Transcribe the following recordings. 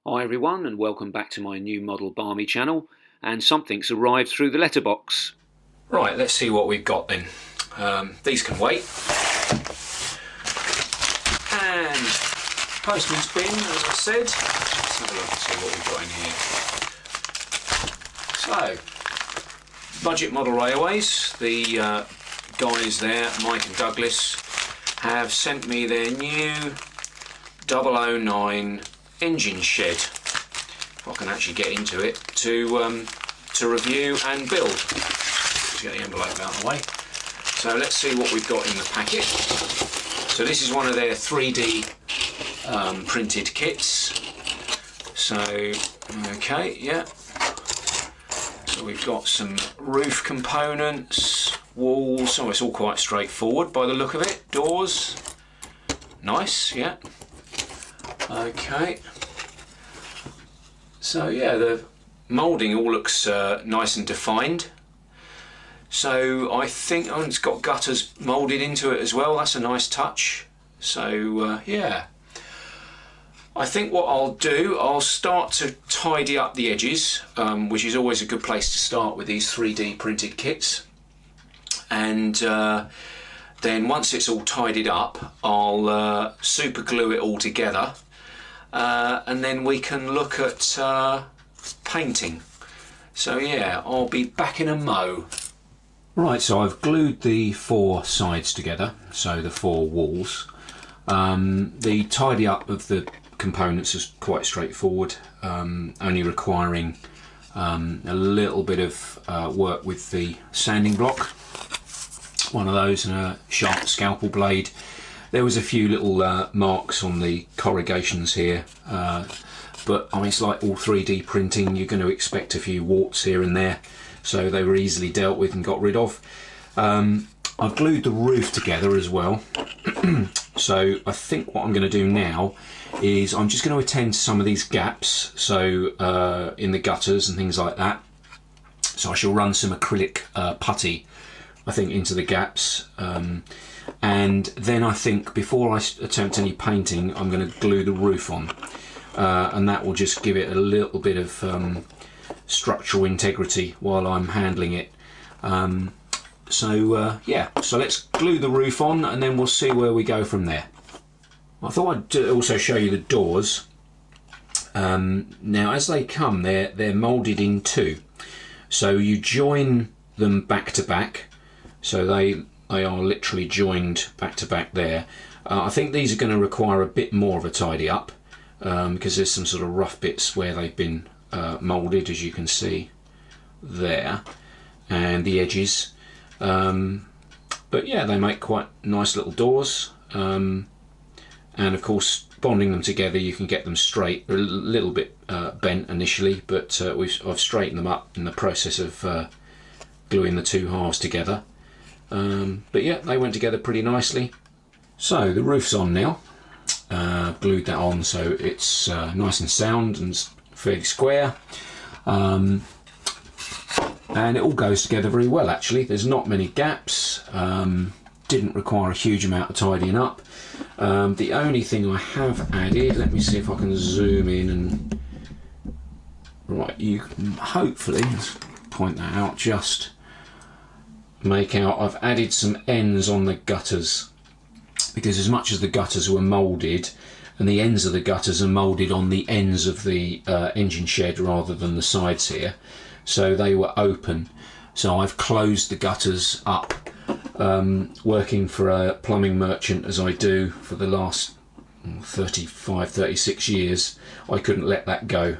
Hi everyone and welcome back to my new model Barmy channel, and something's arrived through the letterbox. Right, let's see what we've got then. These can wait. And postman's bin, as I said. Let's have a look and see what we've got in here. So, Budget Model Railways, the guys there, Mike and Douglas, have sent me their new OO9 engine shed, if I can actually get into it, to review and build. Let's get the envelope out of the way. So let's see what we've got in the packet. So this is one of their 3D printed kits. So, okay, yeah. So we've got some roof components, walls, oh it's all quite straightforward by the look of it, doors, nice, yeah. Okay, so yeah, the moulding all looks nice and defined. So I think, oh, it's got gutters moulded into it as well, that's a nice touch. So yeah, I think what I'll do, I'll start to tidy up the edges, which is always a good place to start with these 3D printed kits. And then once it's all tidied up, I'll super glue it all together. And then we can look at painting. So yeah, I'll be back in a mo. Right, so I've glued the four sides together, so the four walls. The tidy up of the components is quite straightforward, only requiring a little bit of work with the sanding block. One of those and a sharp scalpel blade. There was a few little marks on the corrugations here, but I mean, it's like all 3D printing, you're going to expect a few warts here and there, so they were easily dealt with and got rid of. I've glued the roof together as well. So I think what I'm going to do now is I'm just going to attend to some of these gaps, so in the gutters and things like that. So I shall run some acrylic putty, I think, into the gaps. And then I think before I attempt any painting, I'm going to glue the roof on, and that will just give it a little bit of structural integrity while I'm handling it. Yeah, so let's glue the roof on and then we'll see where we go from there. I thought I'd also show you the doors. Now as they come, they're moulded in two, so you join them back to back, so they are literally joined back to back there. I think these are going to require a bit more of a tidy up, because there's some sort of rough bits where they've been moulded, as you can see there, and the edges. But yeah, they make quite nice little doors, and of course bonding them together you can get them straight. They're a little bit bent initially, but I've straightened them up in the process of gluing the two halves together. But yeah, they went together pretty nicely. So the roof's on now. Glued that on so it's nice and sound and fairly square, and it all goes together very well actually. There's not many gaps, didn't require a huge amount of tidying up. The only thing I have added, let me see if I can zoom in and right, you can hopefully, let's point that out, just make out I've added some ends on the gutters, because as much as the gutters were moulded, and the ends of the gutters are moulded on the ends of the engine shed rather than the sides here, so they were open. So I've closed the gutters up, working for a plumbing merchant as I do for the last 36 years. I couldn't let that go.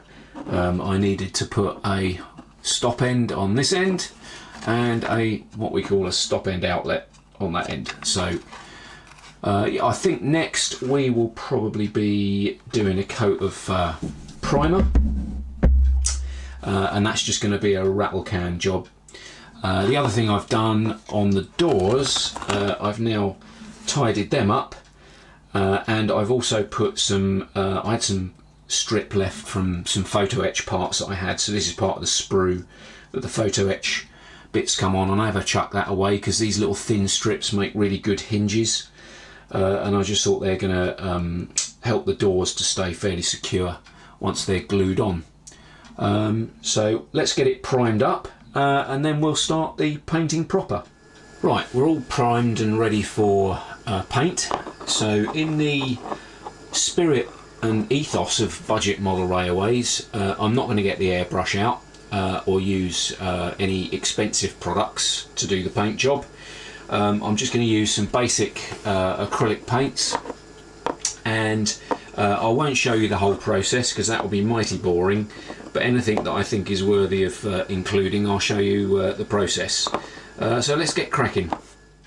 I needed to put a stop end on this end and a what we call a stop end outlet on that end. So yeah, I think next we will probably be doing a coat of primer, and that's just going to be a rattle can job. The other thing I've done on the doors, I've now tidied them up, and I've also put some, I had some strip left from some photo etch parts that I had, so this is part of the sprue that the photo etch bits come on, and I never chuck that away because these little thin strips make really good hinges, and I just thought they're going to help the doors to stay fairly secure once they're glued on. So let's get it primed up and then we'll start the painting proper. Right, we're all primed and ready for paint. So in the spirit and ethos of budget model railways, I'm not going to get the airbrush out or use any expensive products to do the paint job. I'm just going to use some basic acrylic paints, and I won't show you the whole process because that will be mighty boring, but anything that I think is worthy of including, I'll show you the process. So let's get cracking.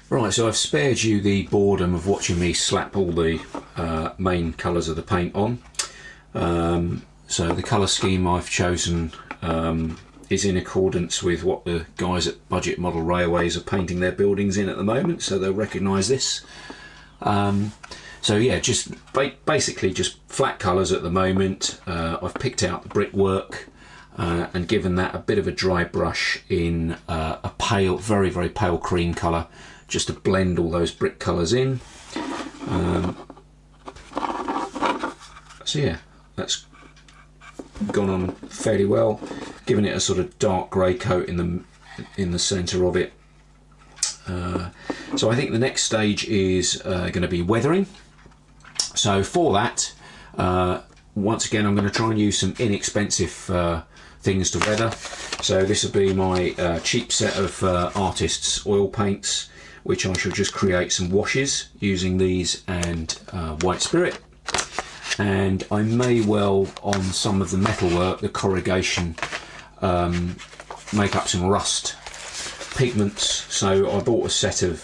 Right, so I've spared you the boredom of watching me slap all the main colours of the paint on. So the colour scheme I've chosen is in accordance with what the guys at Budget Model Railways are painting their buildings in at the moment, so they'll recognise this. So yeah, just basically just flat colours at the moment. I've picked out the brickwork and given that a bit of a dry brush in a pale, very, very pale cream colour, just to blend all those brick colours in. So yeah, that's gone on fairly well, giving it a sort of dark grey coat in the centre of it. So I think the next stage is going to be weathering. So for that, once again, I'm going to try and use some inexpensive things to weather. So this will be my cheap set of artists oil paints, which I shall just create some washes using these and white spirit. And I may well, on some of the metalwork, the corrugation, make up some rust pigments. So I bought a set of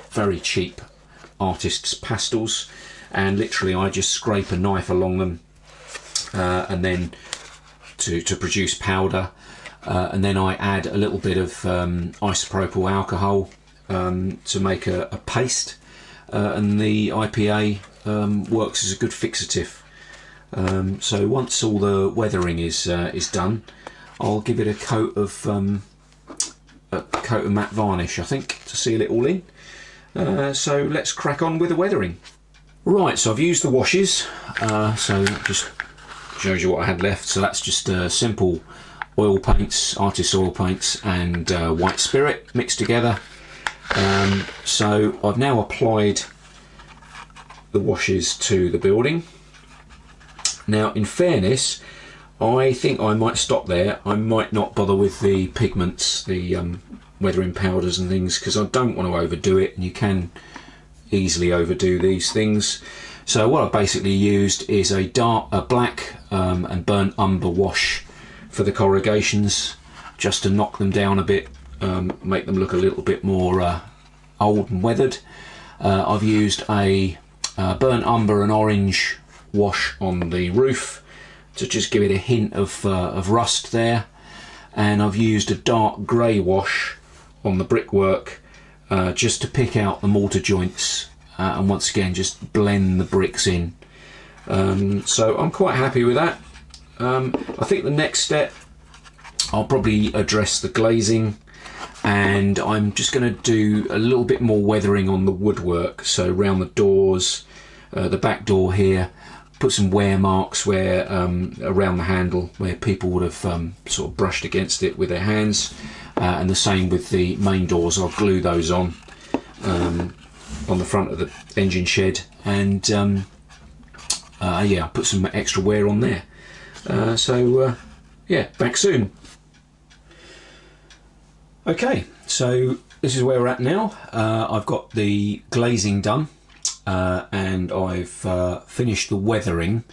very cheap artists pastels, and literally I just scrape a knife along them and then to produce powder, and then I add a little bit of isopropyl alcohol to make a paste, and the IPA works as a good fixative. So once all the weathering is done, I'll give it a coat of matte varnish, I think, to seal it all in. So let's crack on with the weathering. Right, so I've used the washes, so that just shows you what I had left. So that's just simple oil paints, artist oil paints, and white spirit mixed together. So I've now applied the washes to the building. Now, in fairness, I think I might stop there. I might not bother with the pigments, the weathering powders and things, because I don't want to overdo it, and you can easily overdo these things. So what I've basically used is a black and burnt umber wash for the corrugations, just to knock them down a bit, make them look a little bit more old and weathered. I've used a burnt umber and orange wash on the roof to just give it a hint of rust there, and I've used a dark grey wash on the brickwork just to pick out the mortar joints and once again just blend the bricks in. So I'm quite happy with that. I think the next step, I'll probably address the glazing, and I'm just going to do a little bit more weathering on the woodwork, so around the doors, the back door here, put some wear marks where around the handle where people would have sort of brushed against it with their hands, and the same with the main doors. I'll glue those on the front of the engine shed, and yeah, I'll put some extra wear on there. So yeah, back soon. Okay, so this is where we're at now. I've got the glazing done, and I've finished the weathering.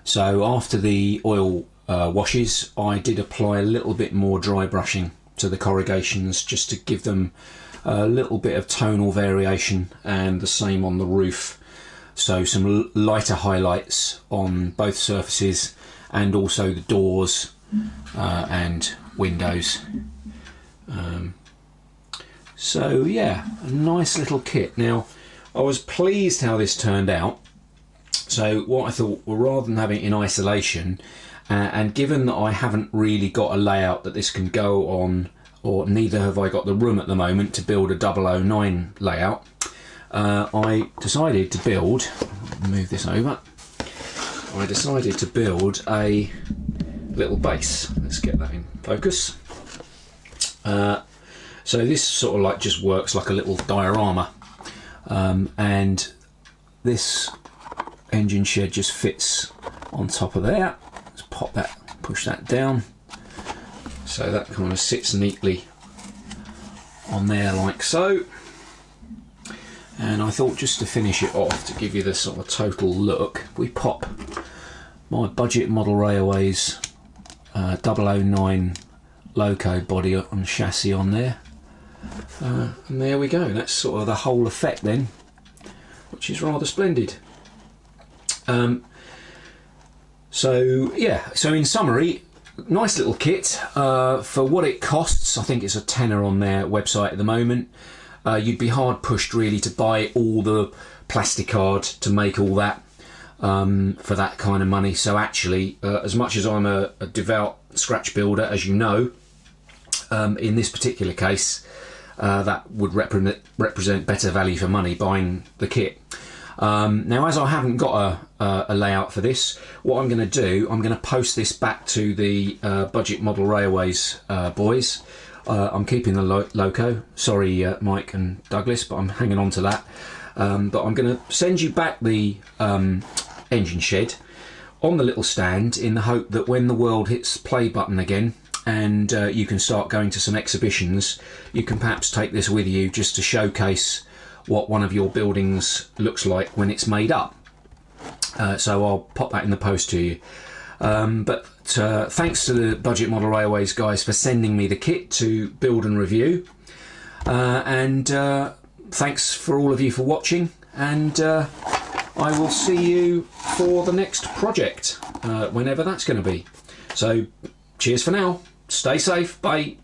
So after the oil washes, I did apply a little bit more dry brushing to the corrugations just to give them a little bit of tonal variation, and the same on the roof. So some lighter highlights on both surfaces, and also the doors and windows. So yeah, a nice little kit. Now, I was pleased how this turned out. So what I thought, well, rather than having it in isolation, and given that I haven't really got a layout that this can go on, or neither have I got the room at the moment to build a OO9 layout, I decided to build, move this over, I decided to build a little base. Let's get that in focus. So this sort of like just works like a little diorama, and this engine shed just fits on top of there. Let's pop that, push that down, so that kind of sits neatly on there like so. And I thought, just to finish it off, to give you the sort of total look, we pop my Budget Model Railways OO9 loco body on chassis on there, and there we go. That's sort of the whole effect then, which is rather splendid. So yeah, so in summary, nice little kit for what it costs. I think it's a tenner on their website at the moment. You'd be hard pushed really to buy all the plasticard to make all that for that kind of money. So actually, as much as I'm a devout scratch builder, as you know, in this particular case, that would represent better value for money buying the kit. Now, as I haven't got a layout for this, what I'm going to do, I'm going to post this back to the Budget Model Railways boys. I'm keeping the loco. Sorry, Mike and Douglas, but I'm hanging on to that. But I'm going to send you back the engine shed on the little stand, in the hope that when the world hits play button again and you can start going to some exhibitions, you can perhaps take this with you just to showcase what one of your buildings looks like when it's made up. So I'll pop that in the post to you. But thanks to the Budget Model Railways guys for sending me the kit to build and review, and thanks for all of you for watching, and I will see you for the next project, whenever that's going to be. So cheers for now, stay safe, bye.